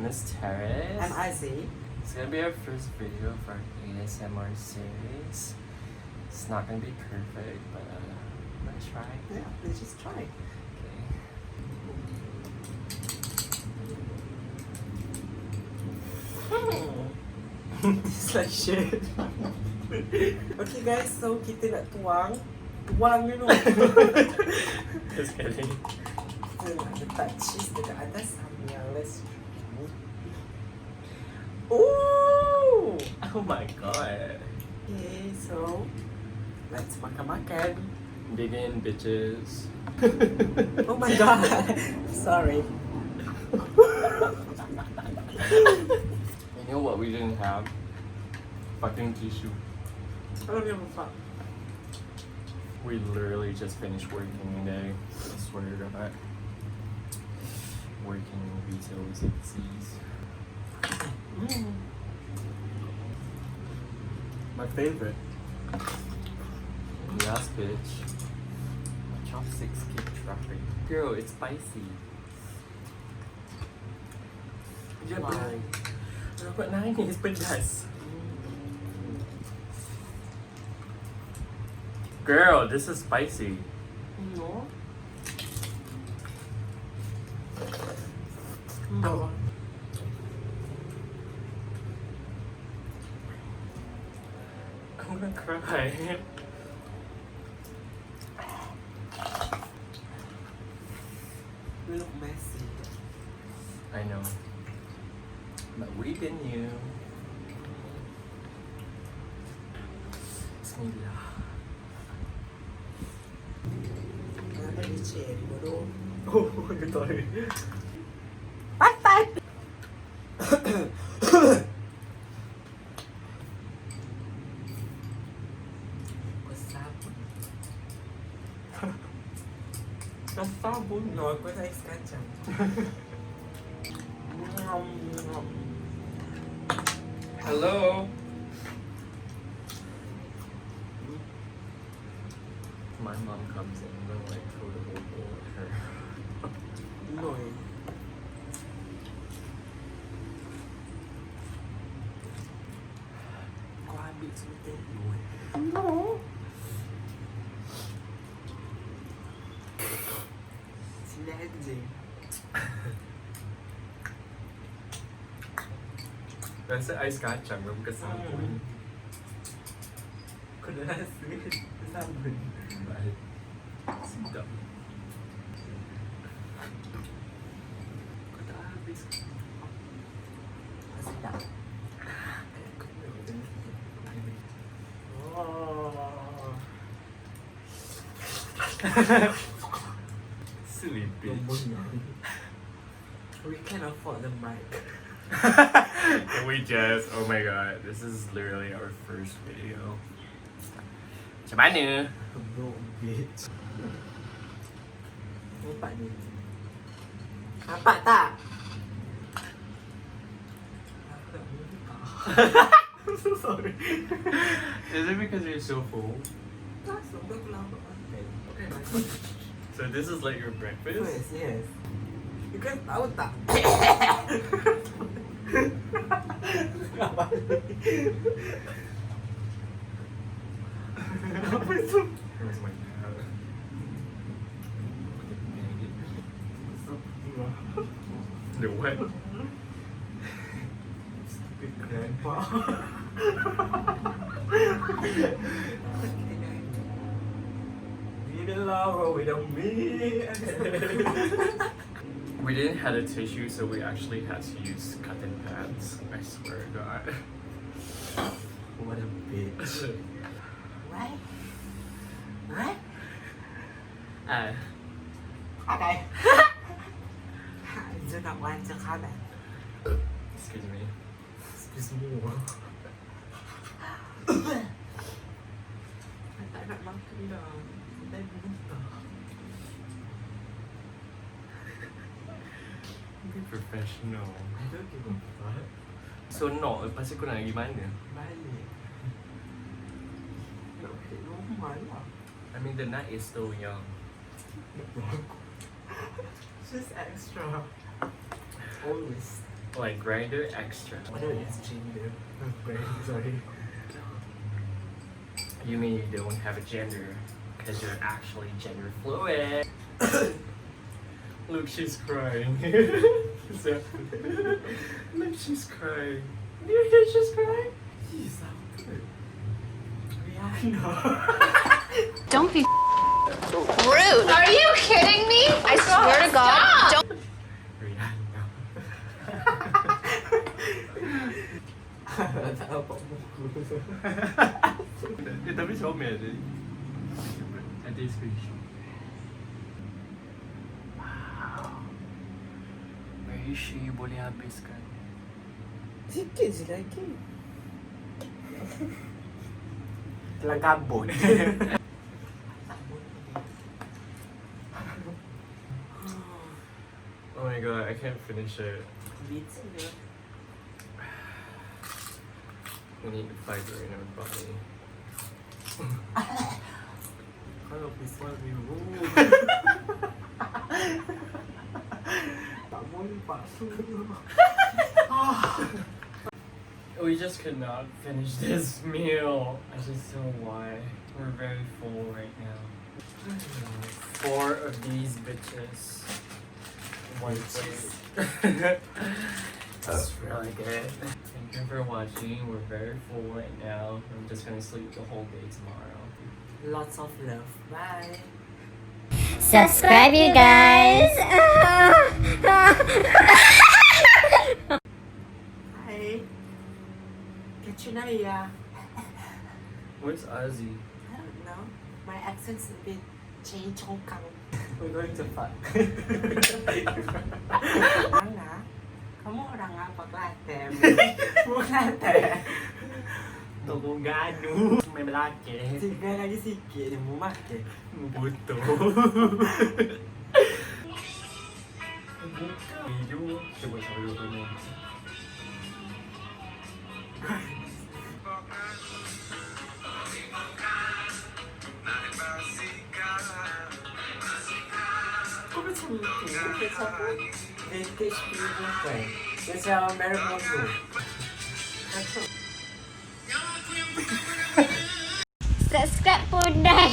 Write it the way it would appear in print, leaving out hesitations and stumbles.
name is Tarris. I'm Izzy. It's gonna be our first video of our ASMR series. It's not gonna be perfect, but let's try. Yeah, let's just try. Okay. It's like shit. Okay guys, so kita nak tuang, you know. Just kidding. Kita nak letak cheese dekat atas samyang. Let's try. Ooh! Oh my god. Okay, so let's makan. Dig in, bitches. Oh my god. Sorry. You know what we didn't have? Fucking tissue. I don't give a fuck. We literally just finished working today. I swear to God. Working in retail agencies. My favorite. Yes, bitch. My chopsticks keep dropping. Girl, it's spicy. Why? Dapat nangis, pedas. Girl, this is spicy. No. No. I'm gonna cry. You look messy. I know. But we didn't knew. Bismillah. Kenapa licin, bodoh? Oh, sorry. Patay! Sabon. Nasabon. No, aku nak ais kacang. Hello. My mom comes in, I'm gonna like throw the whole bowl at her. No. Kau ambil semua tembok. No. Sila aja. Rasa ais kacang, bukan sabun. Kau dah rasa sabun. Baik. Sedap. Kau tak habis. Sedap. Oh. Silly bitch. We can afford the mic. We just, oh my god, this is literally our first video. Macam mana? No, bitch. Nampak ni. Nampak tak? I'm so sorry. Is it because you're so full? Tak, sudah aku lapar. Okay, So this is like your breakfast? yes. You kan tahu tak? Apa itu? Where's my dad? The what? Stupid grandpa. Need a lover without me. We didn't have a tissue, so we actually had to use cotton pads. I swear to God. What a bitch. What? What? Okay. I do not want to comment. Excuse me. Excuse me. Ang tak nak makan dah. Dah buta. Be professional. I don't give a fuck. So no, lepas tu kau nak pergi mana? Balik. Nak balik rumah lah. I mean the night is still young. Just extra. Always. Like grinder extra. What is gender? Sorry. You mean you don't have a gender because you're actually gender fluid. Look, she's crying. Look, she's crying. Do you hear she's crying? She's so good. Rihanna. Don't be rude. Are you kidding me? I swear to God. Don't. Rihanna. Tapi comel je. Ada screenshot. Wow. Are you sure you boleh habiskan? Sikit je lagi. Telah kabut. Oh my god, I can't finish it. Beats je. We need fiber in our body. Kalau pisau biru. Tak boleh paksa. We just could not finish this meal. I just don't know why. We're very full right now. 4 of these bitches. One plate. That's really good. Thank you for watching. We're very full right now. I'm just gonna sleep the whole day tomorrow. Lots of love. Bye. Subscribe, you guys. Hi. Catch you now, yeah. Where's Ozzy? I don't know. My accent's a bit change Hong Kong. We're going to fuck. Orang na? Kamu orang apa klate? Buklate. Togogano. May malaki. Sige lagi sikit. Dia mau makan. Buto. Video. Coba saya lupa ni. Kok macam itu? Macam apa? Vintage people kan? Macam American food. Subscribe, Pundan.